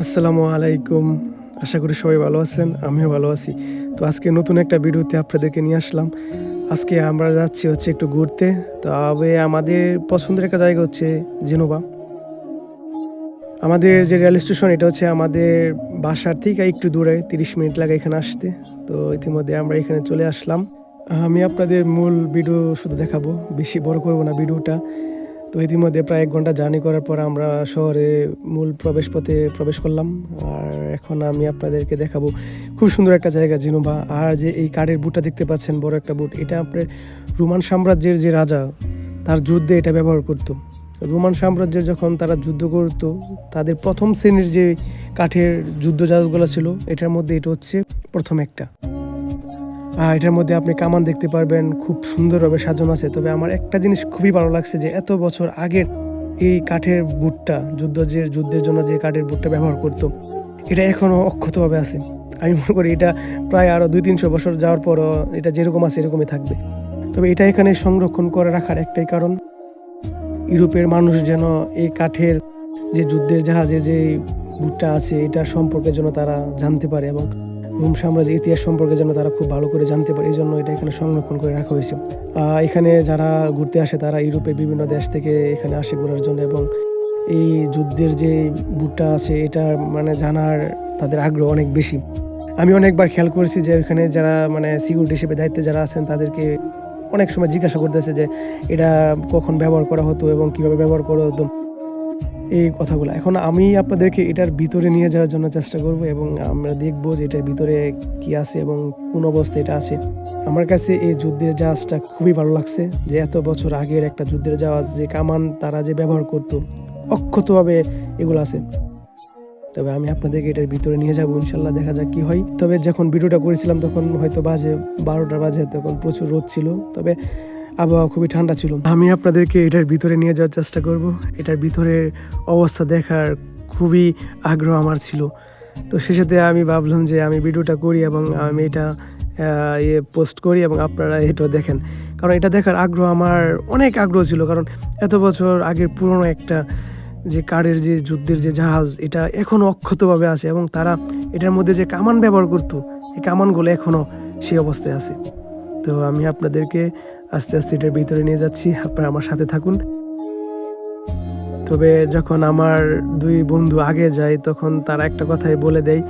আসসালামু আলাইকুম। আশা করি সবাই ভালো আছেন, আমিও ভালো আছি। তো আজকে নতুন একটা ভিডিওতে আপনাদেরকে নিয়ে আসলাম। আজকে আমরা যাচ্ছি একটু ঘুরতে। তবে আমাদের পছন্দের একটা জায়গা হচ্ছে জেনোভা। আমাদের যে রেল স্টেশন এটা হচ্ছে আমাদের বাসার থেকে একটু দূরে, ৩০ মিনিট লাগে এখানে আসতে। তো ইতিমধ্যে আমরা এখানে চলে আসলাম। আমি আপনাদের মূল ভিডিও শুধু দেখাবো, বেশি বড় করব না ভিডিওটা। তো ইতিমধ্যে প্রায় ১ ঘন্টা জার্নি করার পর আমরা শহরে মূল প্রবেশপথে প্রবেশ করলাম। আর এখন আমি আপনাদেরকে দেখাবো খুব সুন্দর একটা জায়গা জেনোভা। আর যে এই কাঠের বুটটা দেখতে পাচ্ছেন, বড় একটা বুট, এটা আপনার রোমান সাম্রাজ্যের যে রাজা তার যুদ্ধে এটা ব্যবহার করতো। রোমান সাম্রাজ্যের যখন তারা যুদ্ধ করতো, তাদের প্রথম শ্রেণীর যে কাঠের যুদ্ধ জাহাজগুলো ছিল, এটার মধ্যে এটা হচ্ছে প্রথম একটা। এটার মধ্যে আপনি কামান দেখতে পারবেন, খুব সুন্দরভাবে সাজানো আছে। তবে আমার একটা জিনিস খুবই ভালো লাগছে যে এত বছর আগের এই কাঠের বুটটা, যুদ্ধের জন্য যে কাঠের বুটটা ব্যবহার করতো, এটা এখনও অক্ষতভাবে আছে। আমি মনে করি এটা প্রায় আরও ২০০-৩০০ বছর যাওয়ার পরও এটা যেরকম আছে এরকমই থাকবে। তবে এটা এখানে সংরক্ষণ করে রাখার একটাই কারণ, ইউরোপের মানুষ যেন এই কাঠের যে যুদ্ধের জাহাজের যে বুটটা আছে এটার সম্পর্কে যেন তারা জানতে পারে, এবং রোম সাম্রাজ্যের ইতিহাস সম্পর্কে যেন তারা খুব ভালো করে জানতে পারে। এই জন্য এটা এখানে সংরক্ষণ করে রাখা হয়েছে। এখানে যারা ঘুরতে আসে তারা ইউরোপের বিভিন্ন দেশ থেকে এখানে আসে ঘোরার জন্য, এবং এই যুদ্ধের যে বুটটা আছে এটা জানার তাদের আগ্রহ অনেক বেশি। আমি অনেকবার খেয়াল করেছি যে এখানে যারা সিকিউরিটি হিসেবে দায়িত্বে যারা আছেন তাদেরকে অনেক সময় জিজ্ঞাসা করতেছে যে এটা কখন ব্যবহার করা হতো এবং কীভাবে ব্যবহার করা হতো, এই কথাগুলো। এখন আমি আপনাদেরকে এটার ভিতরে নিয়ে যাওয়ার জন্য চেষ্টা করব, এবং আমরা দেখব যে এটার ভিতরে কি আছে এবং কোন অবস্থায় এটা আছে। আমার কাছে এই যুদ্ধের জাহাজটা খুবই ভালো লাগছে, যে এত বছর আগের একটা যুদ্ধের জাহাজ, যে কামান তারা যে ব্যবহার করতো অক্ষতভাবে এগুলো আছে। তবে আমি আপনাদেরকে এটার ভিতরে নিয়ে যাবো, ইনশাল্লাহ, দেখা যাক কি হয়। তবে যখন ভিডিওটা করেছিলাম তখন হয়তো বাজে ১২টা বাজে, তখন প্রচুর রোদ ছিল, তবে আবহাওয়া খুবই ঠান্ডা ছিল। আমি আপনাদেরকে এটার ভিতরে নিয়ে যাওয়ার চেষ্টা করব। এটার ভিতরের অবস্থা দেখার খুবই আগ্রহ আমার ছিল। তো সেসাথে আমি ভাবলাম যে আমি ভিডিওটা করি এবং আমি এটা পোস্ট করি এবং আপনারা এটা দেখেন, কারণ এটা দেখার আগ্রহ আমার অনেক আগ্রহ ছিল। কারণ এত বছর আগের পুরনো একটা যে কাঠের যে যুদ্ধের যে জাহাজ, এটা এখনও অক্ষতভাবে আছে, এবং তারা এটার মধ্যে যে কামান ব্যবহার করতো এই কামানগুলো এখনও সেই অবস্থায় আছে। তো আমি আপনাদেরকে আস্তে আস্তে এটার ভিতরে নিয়ে যাচ্ছি, আপনারা আমার সাথে থাকুন। তবে যখন আমার ২ বন্ধু আগে যায় তখন তারা একটা কথাই বলে দেয়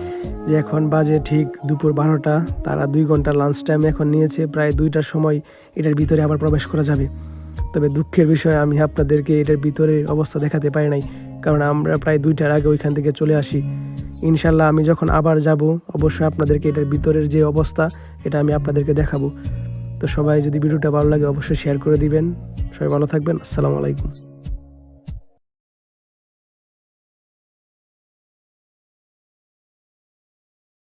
যে এখন বাজে ঠিক দুপুর ১২টা, তারা ২ ঘন্টা লাঞ্চ টাইম এখন নিয়েছে, প্রায় ২টার সময় এটার ভিতরে আবার প্রবেশ করা যাবে। তবে দুঃখের বিষয় আমি আপনাদেরকে এটার ভিতরে অবস্থা দেখাতে পারি নাই, কারণ আমরা প্রায় ২টার আগে ওইখান থেকে চলে আসি। ইনশাল্লাহ আমি যখন আবার যাব অবশ্যই আপনাদেরকে এটার ভিতরের যে অবস্থা এটা আমি আপনাদেরকে দেখাবো। তো সবাই যদি ভিডিওটা ভালো লাগে অবশ্যই শেয়ার করে দিবেন। সবাই ভালো থাকবেন। আসসালামু আলাইকুম।